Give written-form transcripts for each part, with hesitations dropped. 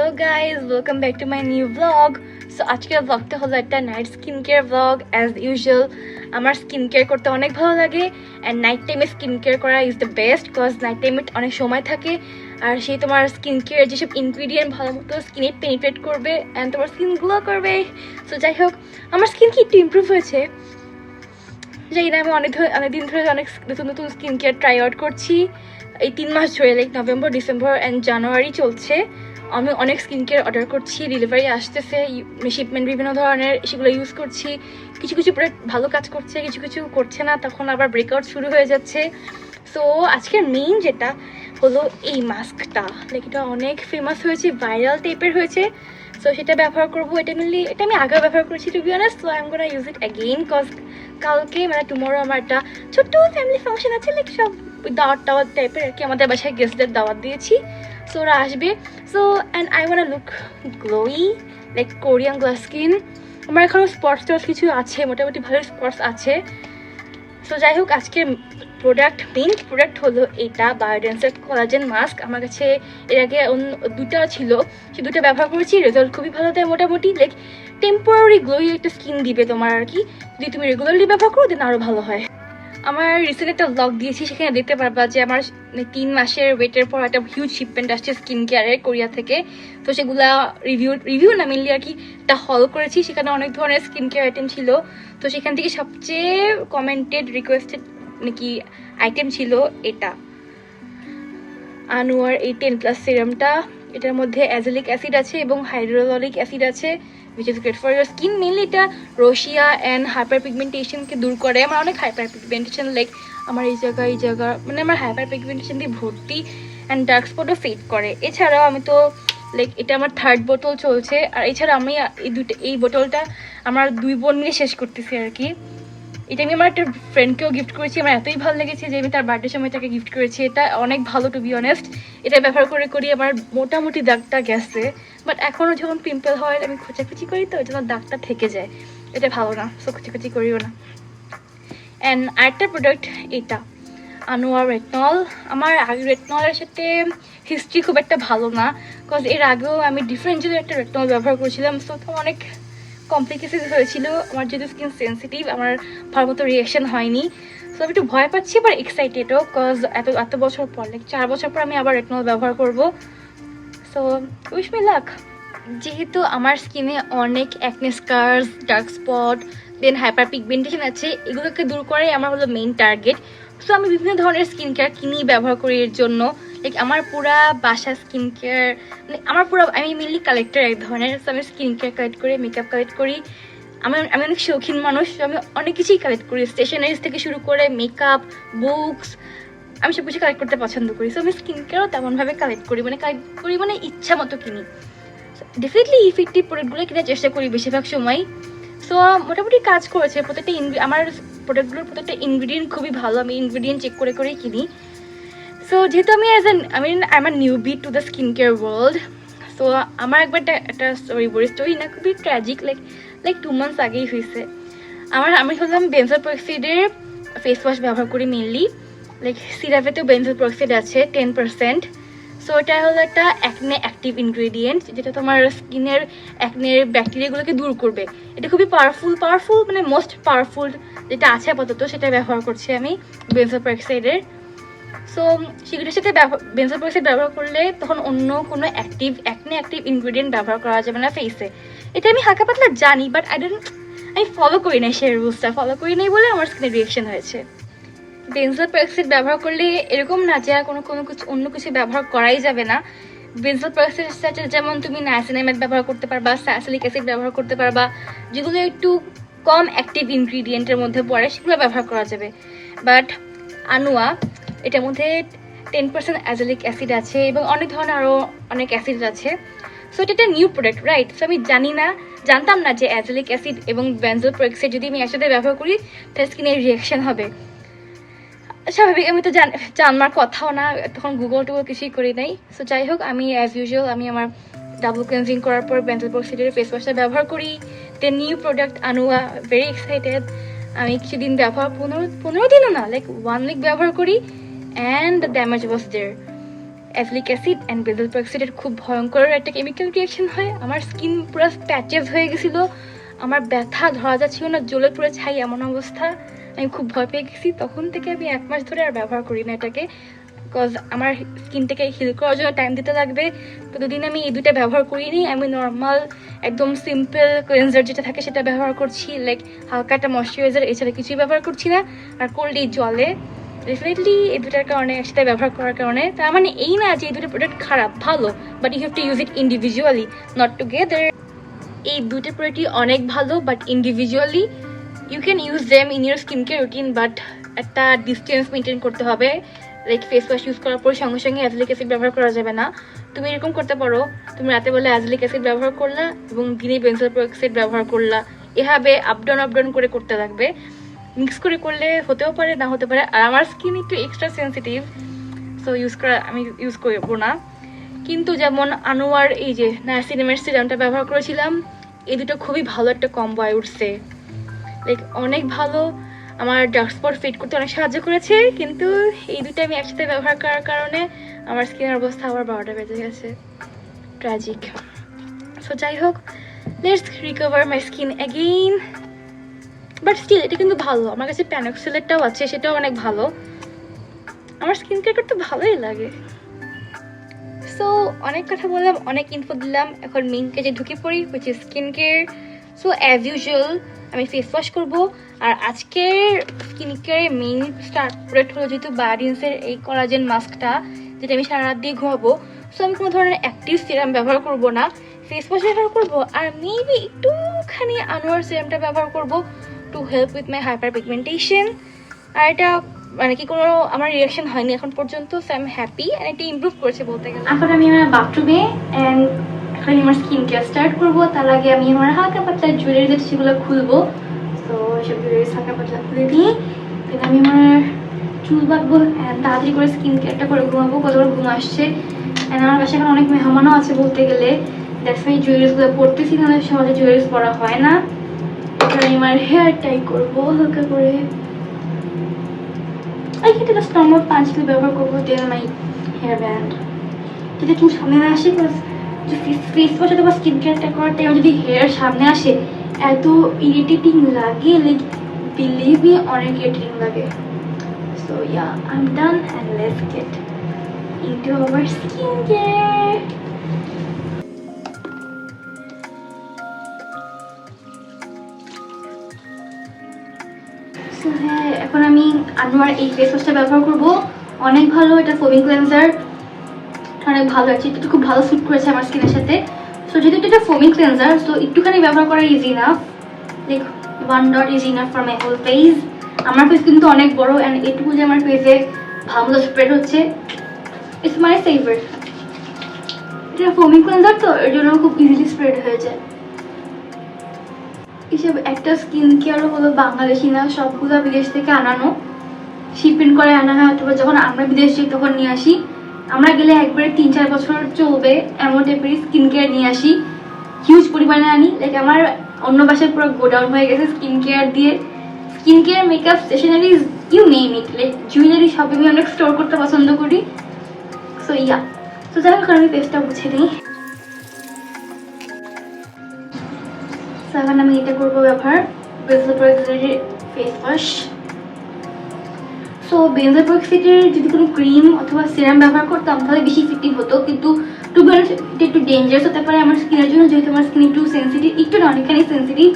Hello guys, welcome back to my new blog. So আজকের ব্লগটা হলো একটা night skin care blog. As usual আমার স্কিন কেয়ার করতে অনেক ভালো লাগে, অ্যান্ড নাইট টাইমে স্কিন কেয়ার করা is the best, because night টাইমে অনেক সময় থাকে আর সেই তোমার স্কিন কেয়ার যেসব ইনগ্রিডিয়েন্ট ভালো মতো স্কিনে পেনিট্রেট করবে অ্যান্ড তোমার স্কিন গ্লো করবে। সো যাই হোক, আমার স্কিন কি একটু ইমপ্রুভ হয়েছে যাই না, আমি অনেকদিন ধরে অনেক নতুন নতুন স্কিন কেয়ার ট্রাই আউট করছি। এই 3 মাস ধরে, like November, December and January চলছে, আমি অনেক স্কিন কেয়ার অর্ডার করছি, ডেলিভারি আসতেছে, শিপমেন্ট বিভিন্ন ধরনের, সেগুলো ইউজ করছি। কিছু কিছু প্রোডাক্ট ভালো কাজ করছে, কিছু কিছু করছে না, তখন আবার ব্রেকআউট শুরু হয়ে যাচ্ছে। সো আজকের মেইন যেটা হলো এই মাস্কটা, লাইক এটা অনেক ফেমাস হয়েছে, ভাইরাল টাইপের হয়েছে। সো সেটা ব্যবহার করবো। এটা আমি আগেও ব্যবহার করেছি to be honest. So I am gonna use it again, cause কালকে মানে টুমরো আমার একটা ছোট্ট ফ্যামিলি ফাংশন আছে, লাইক সব দাওয়াত টাইপের আর কি। আমাদের বাসায় গেস্টদের দাওয়াত দিয়েছি, সো ওরা আসবে। So and I want look glowy, like Korean glass skin. আমার এখনও স্পটস কিছু আছে, মোটামুটি ভালো স্পটস আছে। সো যাই হোক, আজকের মেইন প্রোডাক্ট হলো এটা বায়োডেন্সের কোলাজেন মাস্ক। আমার কাছে এর আগে দুটো ছিল, সে দুটো ব্যবহার করেছি, রেজাল্ট খুবই ভালো দেয় মোটামুটি, লাইক টেম্পোরারি গ্লোই একটা স্কিন দিবে তোমার আর কি। যদি তুমি রেগুলারলি ব্যবহার করো দেন আরও ভালো হয়। আমার রিসেন্ট একটা ব্লগ দিয়েছি, সেখানে দেখতে পারবা যে আমার 3 মাসের ওয়েটের পর একটা হিউজ শিপমেন্ট আসছে স্কিন কেয়ারের কোরিয়া থেকে। তো সেগুলা রিভিউ না মেনলি আর কি একটা হল করেছি, সেখানে অনেক ধরনের স্কিন কেয়ার আইটেম ছিল। তো সেখান থেকে সবচেয়ে কমেন্টেড রিকোয়েস্টেড নাকি আইটেম ছিল এটা আনুয়ার এই 10+ সিরামটা। এটার মধ্যে অ্যাজেলিক অ্যাসিড আছে এবং হাইড্রোলরিক অ্যাসিড আছে, which is great for your skin. Mainly এটা রোশিয়া অ্যান্ড হাইপার পিগমেন্টেশনকে দূর করে। আমার অনেক হাইপার পিগমেন্টেশন, লাইক আমার এই জায়গা মানে আমার হাইপার পিগমেন্টেশন দিয়ে ভর্তি, অ্যান্ড ডার্ক স্পটও ফেড করে। এছাড়াও আমি তো লাইক এটা আমার 3rd বোতল চলছে, আর এছাড়া আমি এই বোতলটা আমার 2 বোন মিলে শেষ করতেছি আর কি। এটা আমি আমার একটা ফ্রেন্ডকেও গিফট করেছি, আমার এতই ভালো লেগেছে যে আমি তার বার্থডে সময় তাকে গিফট করেছি। এটা অনেক ভালো টু বি অনেস্ট। এটা ব্যবহার করি আমার মোটামুটি দাগটা গেছে, বাট এখনও যখন পিম্পল হয় আমি খোঁচাখুচি করি, তো ওই জন্য দাগটা থেকে যায়। এটা ভালো না, সো খোঁচাখুচি করিও না। অ্যান্ড আরেকটা প্রোডাক্ট এটা আনোয়ার রেটনল। আমার আগে রেটনলের সাথে হিস্ট্রি খুব একটা ভালো না, বিকজ এর আগেও আমি ডিফারেন্ট একটা রেটনল ব্যবহার করেছিলাম। সো তো অনেক কমপ্লিকেশন হয়েছিল, আমার যেহেতু স্কিন সেন্সিটিভ, আমার ভালো মতো রিয়েকশন হয়নি। সো আমি একটু ভয় পাচ্ছি, আবার এক্সাইটেডও, বিকজ এত বছর পর, লাইক 4 বছর পর আমি আবার রেটনল ব্যবহার করব। So wish me luck. যেহেতু আমার স্কিনে অনেক অ্যাকনে স্কার্স, ডার্ক স্পট, দেন হাইপার পিগমেন্টেশন আছে, এগুলোকে দূর করাই আমার হলো মেইন টার্গেট। সো আমি বিভিন্ন ধরনের স্কিন কেয়ার কিনি, ব্যবহার করি এর জন্য। লাইক আমার পুরা বাসা স্কিন কেয়ার, মানে আমি মেনলি কালেক্টর এক ধরনের। সো আমি স্কিন কেয়ার কালেক্ট করি, মেকআপ কালেক্ট করি। আমি অনেক শৌখিন মানুষ, আমি অনেক কিছুই কালেক্ট করি, স্টেশনারিজ থেকে শুরু করে মেকআপ, বুকস, আমি সব কিছু কালেক্ট করতে পছন্দ করি। সো আমি স্কিন কেয়ারও তেমনভাবে কালেক্ট করি মানে ইচ্ছা মতো কিনি। ডেফিনেটলি ইফেক্টিভ প্রোডাক্টগুলো কেনার চেষ্টা করি বেশিরভাগ সময়। সো মোটামুটি কাজ করেছে আমার প্রোডাক্টগুলোর প্রত্যেকটা ইনগ্রিডিয়েন্ট খুবই ভালো, আমি ইনগ্রিডিয়েন্ট চেক করেই কিনি। সো যেহেতু আমি আমার newbie to the skin care world. So আমার একবার একটা স্টোরি না, খুবই ট্র্যাজিক, লাইক 2 মান্থস আগেই হয়েছে। আমি হলাম বেনজল পেরক্সাইডের ফেস ওয়াশ ব্যবহার করি মেনলি, লাইক সিরাপেতেও বেনজল পেরক্সাইড আছে 10%। সো এটা হলো একটা অ্যাকনে অ্যাক্টিভ ইনগ্রিডিয়েন্ট, যেটা তোমার স্কিনের অ্যাকনের ব্যাকটেরিয়াগুলোকে দূর করবে। এটা খুবই পাওয়ারফুল মানে মোস্ট পাওয়ারফুল যেটা আছে আপাতত, সেটা ব্যবহার করছি আমি বেনজল পেরক্সাইডের। সো সেগুলোর সাথে বেনজল পেরক্সাইড ব্যবহার করলে তখন অন্য কোনো অ্যাকনে অ্যাক্টিভ ইনগ্রিডিয়েন্ট ব্যবহার করা যাবে না ফেসে। এটা আমি হালকা পাতলা জানি, বাট আমি ফলো করি নাই, সেই রুলসটা ফলো করি নাই বলে আমার স্কিনের রিয়েকশন হয়েছে। বেনজল পেরক্সাইড ব্যবহার করলে এরকম না যে অন্য কিছু ব্যবহার করাই যাবে না। বেনজল পেরক্সাইডের সাথে যেমন তুমি নাইসিনামাইড ব্যবহার করতে পারবা, স্যালিসিলিক অ্যাসিড ব্যবহার করতে পারবা, যেগুলো একটু কম অ্যাক্টিভ ইনগ্রিডিয়েন্টের মধ্যে পড়ে, সেগুলো ব্যবহার করা যাবে। বাট আনুয়া এটার মধ্যে 10% অ্যাজেলিক অ্যাসিড আছে এবং অনেক ধরনের আরও অনেক অ্যাসিড আছে। সো এটা একটা নিউ প্রোডাক্ট, রাইট? সো আমি জানতাম না যে অ্যাজেলিক অ্যাসিড এবং বেনজল পেরক্সাইড যদি আমি একসাথে ব্যবহার করি তাহলে স্কিনের রিয়াকশন হবে। স্বাভাবিক, আমি তো জানবার কথাও না, তখন গুগল কিছুই করি নাই। সো যাই হোক, আমি অ্যাজ ইউজুয়াল আমি আমার ডাবল ক্লিনজিং করার পর বেনজল পেরক্সাইডের ফেস ওয়াশটা ব্যবহার করি। দেন নিউ প্রোডাক্ট আনুয়া, ভেরি এক্সাইটেড। আমি কিছুদিন 15 দিনও না, লাইক 1 উইক ব্যবহার করি, and the damage was there. Azelaic acid and benzoyl পেরক্সাইডের খুব ভয়ঙ্কর একটা কেমিক্যাল রিয়াকশন হয়। আমার স্কিন পুরো প্যাচেস হয়ে গেছিলো, আমার ব্যথা ধরা যাচ্ছিল না, জ্বলে পুরো ছাই এমন অবস্থা। আমি খুব ভয় পেয়ে গেছি, তখন থেকে আমি 1 মাস ধরে আর ব্যবহার করি না এটাকে, বিকজ আমার স্কিনটাকে হিল করার জন্য টাইম দিতে লাগবে। তো দুদিন আমি এই দুইটা ব্যবহার করিনি, আমি নর্মাল একদম সিম্পল ক্লেন্সার যেটা থাকে সেটা ব্যবহার করছি, লাইক হালকা একটা ময়শ্চারাইজার, এছাড়া কিছুই ব্যবহার করছি না। আর কোল্ডলি জলে ডেফিনেটলি এই দুটার কারণে, একসাথে ব্যবহার করার কারণে। তার মানে এই না যে এই দুটো প্রোডাক্ট খারাপ, ভালো, but you have to use it individually, not together. এই দুটো প্রোডাক্টই অনেক ভালো, but individually you can use them in your skin care routine, but একটা ডিস্টেন্স মেনটেন করতে হবে। লাইক ফেস ওয়াশ ইউজ করার পর সঙ্গে সঙ্গে অ্যাজলিক অ্যাসিড ব্যবহার করা যাবে না। তুমি এরকম করতে পারো, তুমি রাতে বেলা অ্যাজলিক অ্যাসিড ব্যবহার করলা এবং দিনে বেঞ্জল পেরক্সাইড ব্যবহার করলা, এভাবে আপ ডাউন করে করতে লাগবে। মিক্স করে করলে হতেও পারে, না হতে পারে। আর আমার স্কিন একটু এক্সট্রা সেন্সিটিভ, সো আমি ইউজ করবো না। কিন্তু যেমন আনোয়ার এই যে নায়াসিনামের সিরামটা ব্যবহার করেছিলাম, এই দুটো খুবই ভালো একটা কম্বো আই উঠছে, লাইক অনেক ভালো, আমার ডার্ক স্পট ফেড করতে অনেক সাহায্য করেছে। কিন্তু এই দুটো আমি একসাথে ব্যবহার করার কারণে আমার স্কিনের অবস্থা আবার 12টা বেজে গেছে, ট্র্যাজিক। সো যাই হোক, let's recover my skin again. But still এটা কিন্তু ভালো, আমার কাছে প্যানক্সিলেটটাও আছে, সেটাও অনেক ভালো, আমার স্কিন কেয়ার করতে ভালোই লাগে। সো অনেক কথা বললাম, অনেক ইনফো দিলাম, এখন মেইন কাজে ঢুকে পড়ি, which is skin care. So as usual আমি ফেস ওয়াশ করবো। আর আজকের স্কিন কেয়ারের মেইন স্টার্ট প্রোডাক্ট হলো যেহেতু বায়োডিন্সের এই কোলাজেন মাস্কটা, যেটা আমি সারা রাত দিয়ে ঘুমাবো। সো আমি কোনো ধরনের অ্যাক্টিভ সিরাম ব্যবহার করবো না, ফেস ওয়াশ ব্যবহার করবো, আর মেবি একটুখানি আনোয়ার সিরামটা ব্যবহার করবো to help with my hyperpigmentation. আর এটা মানে কি কোনো আমার রিয়াকশন হয়নি এখন পর্যন্ত, so I am happy, and এটা ইমপ্রুভ করেছে বলতে গেলে। এখন আমি আমার বাথরুমে অ্যান্ড এখন আমার স্কিন কেয়ার স্টার্ট করবো। তার আগে আমি আমার হালকা পাতলা জুয়েলারি যেটা সেগুলো খুলবো। তো এসব জুয়েলারি হালকা পাতলা খুলে দিই, দেন আমি আমার চুল বাঁধবো অ্যান্ড তাড়াতাড়ি করে স্কিন কেয়ারটা করে ঘুমাবো, কতবার ঘুম আসছে। অ্যান্ড আমার বাসায় এখন অনেক মেহমানও আছে বলতে গেলে, দ্যাটস ওয়াই জুয়েলারিসগুলো পরতেছি, নাহলে সহজে জুয়েলারিস পরা হয় না। এখানে আমার হেয়ার টাই করবো হালকা করে, এখানে জাস্ট নর্মাল পাঁচগুলো ব্যবহার করবো, দেন মাই হেয়ার ব্যান্ড যদি চুল সামনে না আসে, ফেস ওয়াশ অথবা স্কিন কেয়ারটা করার টাইম যদি হেয়ার সামনে আসে এত ইরিটেটিং লাগে, লাইক বিলিভ মি অনেক ইরিটেটিং লাগে। So yeah, I am done and let's get into our skin care. So হ্যাঁ, এখন আমি আনোয়ার এই ফেস ওয়াশটা ব্যবহার করবো, অনেক ভালো, এটা ফোমিং ক্লেন্সার, অনেক ভালো আছে, এটা খুব ভালো স্যুট করেছে আমার স্কিনের সাথে। সো যেহেতু এটা ফোমিং ক্লেন্সার, সো একটুখানি ব্যবহার করা ইজি না, like 1 dot is enough for my whole face. আমার ফেস কিন্তু অনেক বড়, অ্যান্ড এটুকু যে আমার ফেসে ভালো স্প্রেড হচ্ছে, ইটস মাই ফেভারিট। এটা ফোমিং ক্লেন্সার তো এর জন্য খুব ইজিলি স্প্রেড হয়ে যায়। এসব একটা স্কিন কেয়ারও হলো বাংলাদেশি না, সবগুলো বিদেশ থেকে আনানো, শিপিং করে আনা হয়, অথবা যখন আমরা বিদেশ যাই তখন নিয়ে আসি। আমরা গেলে একবারে 3-4 বছর চলবে এমন টাইপের স্কিন কেয়ার নিয়ে আসি, হিউজ পরিমাণে আনি। লাইক আমার অন্য বাসায় পুরো গোডাউন হয়ে গেছে স্কিন কেয়ার দিয়ে, skin care, makeup, stationeries, you name it, like jewellery সব আমি অনেক স্টোর করতে পছন্দ করি। সো ইয়া, তো যাই হোক আমি পেজটা বুঝে নিই। এখন আমি এটা করবো ব্যবহার বেঞ্জল পেরক্সাইডের ফেস ওয়াশ। সো বেঞ্জল পেরক্সাইডের যদি কোনো ক্রিম অথবা সিরাম ব্যবহার করতাম তাহলে বেশি ইফেক্টিভ হতো, কিন্তু টু বি অনেস্ট এটা একটু ডেঞ্জারাস হতে পারে আমার স্কিনের জন্য, যেহেতু আমার স্কিন একটু সেন্সিটিভ, একটু না অনেকখানি সেন্সিটিভ।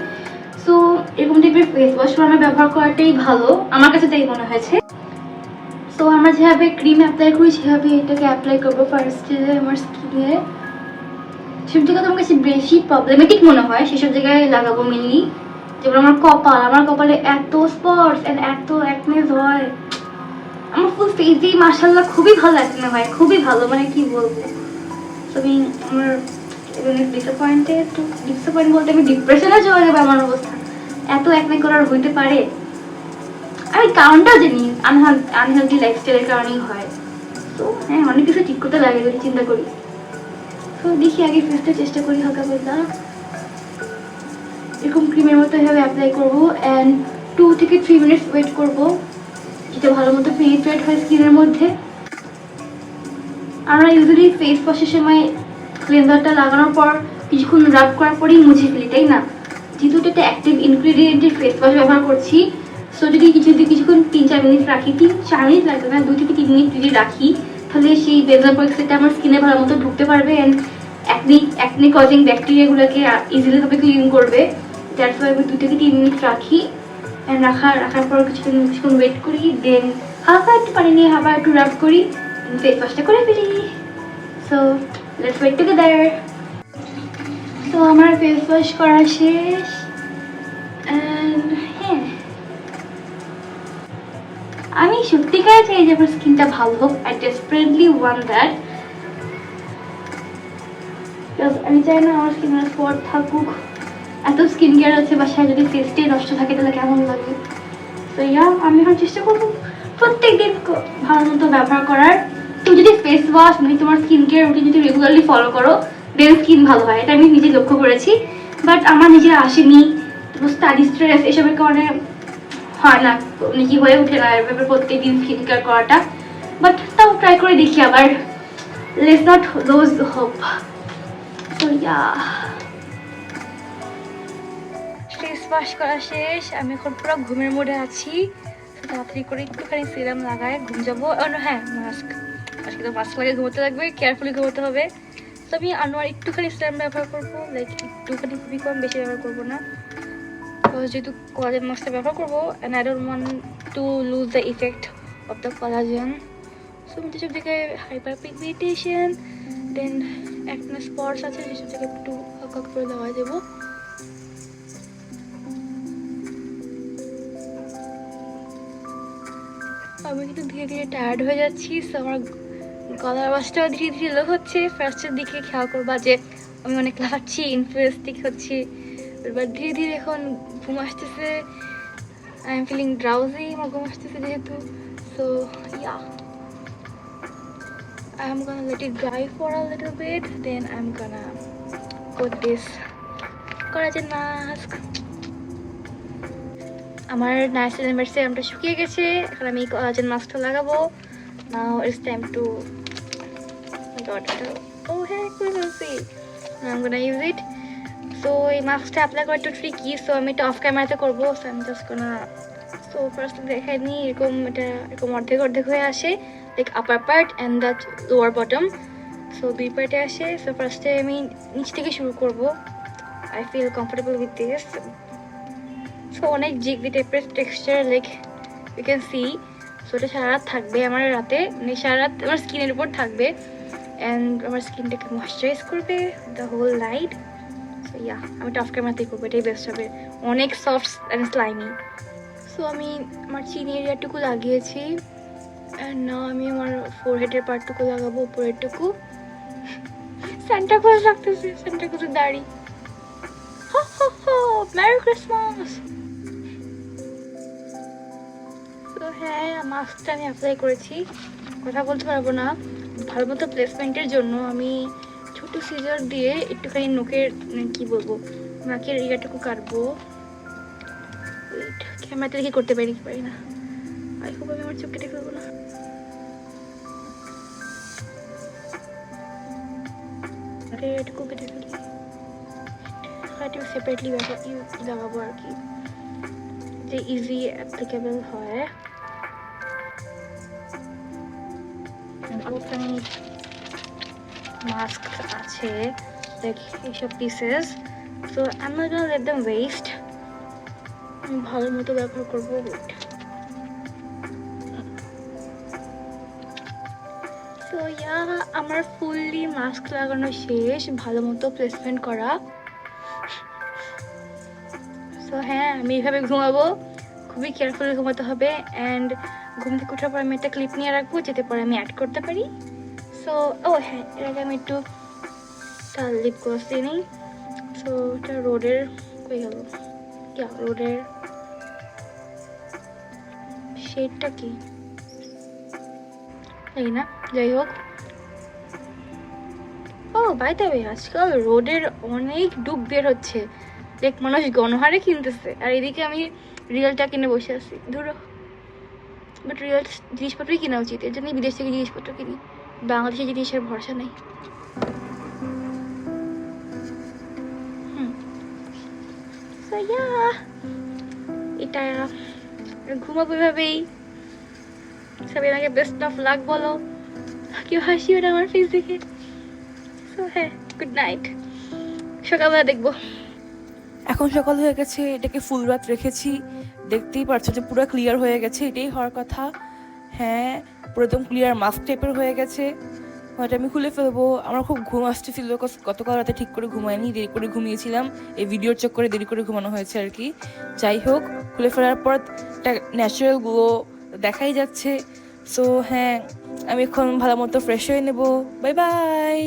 সো এরকম টাইপের ফেস ওয়াশ আমরা ব্যবহার করাটাই ভালো, আমার কাছে তাই মনে হয়েছে। সো আমরা যেভাবে ক্রিম অ্যাপ্লাই করি সেভাবে এটাকে অ্যাপ্লাই করবো ফার্স্টে আমার স্কিনে। সেসব জায়গায় তো আমার কাছে বেশি প্রবলেমেটিক মনে হয়, সেসব জায়গায় লাগাবো মেনলি। যেমন আমার কপালে এত স্পটস অ্যান্ড এত অ্যাকনেস হয়, আমার ফুল ফেসেই মাশাআল্লাহ খুবই ভালো অ্যাকনে হয়, খুবই ভালো, মানে কি বলবো। আমি আমার ডিসঅ্যাপয়েন্ট বলতে আমি ডিপ্রেশনে চলে যাবে আমার অবস্থা, এত অ্যাকনে করার হইতে পারে। আমি কারণটাও জানি, আনহেলদি লাইফস্টাইলের কারণেই হয়। তো হ্যাঁ, অনেক কিছু ঠিক করতে লাগে যদি চিন্তা করি। তো দেখি আগে ফেসটা চেষ্টা করি হালকা পাতলা এরকম ক্রিমের মতো এভাবে অ্যাপ্লাই করবো, অ্যান্ড 2 থেকে 3 মিনিটস ওয়েট করবো যেটা ভালো মতো পেনিট্রেট হয় স্কিনের মধ্যে। আমরা ইউজুয়ালি ফেস ওয়াশের সময় ক্লেনজারটা লাগানোর পর কিছুক্ষণ রাব করার পরেই মুছে ফেলি, তাই না? যেহেতু এটা একটা অ্যাক্টিভ ইনগ্রিডিয়েন্টের ফেস ওয়াশ ব্যবহার করছি, সো যদি কিছুক্ষণ 3-4 মিনিট রাখি, 3-4 মিনিট লাগবে না, 2 থেকে 3 মিনিট যদি রাখি, তাহলে সেই বেজার প্রক্সিটা আমার স্কিনে ভালো মতো ঢুকতে পারবে অ্যান্ড অ্যাকনি কজিং ব্যাকটেরিয়াগুলোকে ইজিলি ভাবে ক্লিন করবে। দ্যাটস ওয়াই আমি 2 থেকে 3 মিনিট রাখি অ্যান্ড রাখার পর কিছুক্ষণ ওয়েট করি, দেন হালকা একটু পানি নিয়ে হালকা একটু রাব করি, ফেস ওয়াশটা করে ফেলি। So let's wait together. তো আমার ফেস ওয়াশ করা শেষ অ্যান্ড হ্যাঁ, আমি সত্যিকার চাই যে আমার স্কিনটা ভালো হোক। I desperately want that. আমি চাই না আমার স্কিনের স্পট থাকুক। এত স্কিন কেয়ার আছে বাসায়, যদি ফেসটাই নষ্ট থাকে তাহলে কেমন লাগে? তো আমি এখন চেষ্টা করবো প্রত্যেকদিন ভালো মতো ব্যবহার করার। তুমি যদি ফেস ওয়াশ মানে তোমার স্কিন কেয়ার রুটিন যদি রেগুলারলি ফলো করো, দেন স্কিন ভালো হয়। এটা আমি নিজে লক্ষ্য করেছি, বাট আমার নিজে আসেনি। স্টাডি স্ট্রেস এসবের কারণে হয় না, নিজে হয়ে ওঠে না এভাবে প্রত্যেকদিন স্কিন কেয়ার করাটা। বাট তাও ট্রাই করে দেখি আবার। Let's not lose hope. তো ফেস ওয়াশ করা শেষ। আমি এখন পুরো ঘুমের মোডে আছি। তাড়াতাড়ি করে একটুখানি সিরাম লাগায় ঘুম যাবো। হ্যাঁ, মাস্ক তো মাস্ক লাগিয়ে ঘুমোতে লাগবে, কেয়ারফুলি ঘুমোতে হবে। তো আমি আনোয়ার একটুখানি সিরাম ব্যবহার করবো, লাইক একটুখানি, খুবই কম, বেশি ব্যবহার করবো না। তো যেহেতু কোলাজেন মাস্কটা ব্যবহার করবো and I don't want to lose the effect of the collagen. So আমি যেসব জায়গায় হাইপার পিগমেন্টেশন, দেন একটা স্পটস আছে, যেসব জায়গায় একটু হালকা করে দেওয়া দেবো। আমি কিন্তু ধীরে ধীরে টায়ার্ড হয়ে যাচ্ছি। সো আমার গলার আওয়াজটাও ধীরে ধীরে লো হচ্ছে। ফার্স্টের দিকে খেয়াল করবা যে আমি অনেক লাফাচ্ছি, ইনফ্লুয়েন্সটিক হচ্ছি, এবার ধীরে ধীরে এখন ঘুম আসতেছে। আই এম ফিলিং ড্রাউজি, আমার ঘুম আসতেছে যেহেতু। So I'm gonna let it dry for a little bit, then I'm gonna put this collagen mask. আমার নাইসিলামাইড সিরামটা শুকিয়ে গেছে, এখন আমি কোলাজেন মাস্কটা লাগাবো। Now it's time to I'm gonna use it. So এই মাস্কটা অ্যাপ্লাই করা একটু ট্রিকি, সো আমি এটা অফ ক্যামেরাতে করবো। সো আমি জাস্ট কোনা, সো ফার্স্ট দেখাই নিই। এরকম অর্ধেক হয়ে আসে, like upper part and the lower bottom. So 2 পার্টে আসে। সো ফার্স্টে আমি নিচ থেকে শুরু করবো। I feel comfortable with this. So অনেক জিগলি টাইপের texture, like you can see. So এটা সারা রাত থাকবে আমার রাতে, মানে সারা রাত আমার স্কিনের উপর থাকবে অ্যান্ড আমার স্কিনটাকে ময়শ্চারাইজ করবে দ্য হোল নাইট। সো আমি টফ ক্যামেরাতেই করবো, এটাই বেস্ট হবে। অনেক সফট অ্যান্ড স্লাইমি। সো আমি আমার চিন এরিয়াটুকু লাগিয়েছি অ্যান্ড নাও আমি আমার ফোরহেডের পার্টটুকু লাগাবো, উপরেরটুকু। সান্টা ক্লজ লাগতেছে, সান্টা ক্লজের দাড়ি। Merry Christmas. তো হ্যাঁ, মাস্কটা আমি অ্যাপ্লাই করেছি। কথা বলতে পারবো না, ভালো মতো প্লেসমেন্টের জন্য আমি ছোট সিজার দিয়ে একটুখানি নোকের কি বলবো, নাকের এরিয়াটুকু কাটবো। ক্যামেরাতে দেখি করতে পারি না। আই হোপ আমি আমার চোখ কেটে ফেলবো না। এটুকু কেটে ফেলি, সেপারেটলি লাগাবো আর কি, যে ইজি অ্যাপ্লিকেবল হয়। মাস্ক আছে দেখ এইসব pieces. So I am not gonna let them West. আমি ভালো মতো ব্যবহার করবো। সো আমার ফুললি মাস্ক লাগানো শেষ, ভালো মতো প্লেসমেন্ট করা। সো হ্যাঁ, আমি এইভাবে ঘুমাবো, খুবই কেয়ারফুলি ঘুমাতে হবে। অ্যান্ড ঘুম থেকে ওঠার পর আমি একটা ক্লিপ নিয়ে রাখবো, যেতে পরে আমি অ্যাড করতে পারি। সো হ্যাঁ, এর আগে আমি একটু লিপ গ্লস দিয়ে নিই। সো এটা রোডের হয়ে গেল, রোডের শেডটা কি জানি না, যাই হোক। বাই দ্য ওয়ে, আজকাল রোডের অনেক ডুব বের হচ্ছে, দেখ মানুষ গণহারে কিনতেছে, আর এদিকে আমি রিয়েলটা কিনে বসে আছি। ধরো, বাট রিয়েল জিনিসপত্রই কেনা উচিত, এর জন্যই বিদেশ থেকে জিনিসপত্র কিনি। বাংলাদেশের জিনিসের ভরসা নেই। So yeah, এটা ঘুমাবো এভাবেই। সবাই আমাকে বেস্ট অফ লাক বলো, কেউ হাসিও না আমার ফেস দেখে। সো হ্যাঁ, গুড নাইট, সকালবেলা দেখবো। এখন সকাল হয়ে গেছে, এটাকে ফুল রাত রেখেছি, দেখতেই পারছো যে পুরো ক্লিয়ার হয়ে গেছে, এটাই হওয়ার কথা। হ্যাঁ, পুরো একদম ক্লিয়ার মাস্ক টাইপের হয়ে গেছে। হয়তো আমি খুলে ফেলবো। আমার খুব ঘুম আসতেছিল, গতকাল রাতে ঠিক করে ঘুমাইনি, দেরি করে ঘুমিয়েছিলাম, এই ভিডিওর চক্করে দেরি করে ঘুমানো হয়েছে আর কি। যাই হোক, খুলে ফেলার পর একটা ন্যাচারাল গ্লো দেখাই যাচ্ছে। সো হ্যাঁ, আমি এখন ভালো মতো ফ্রেশ হয়ে নেবো। Bye bye.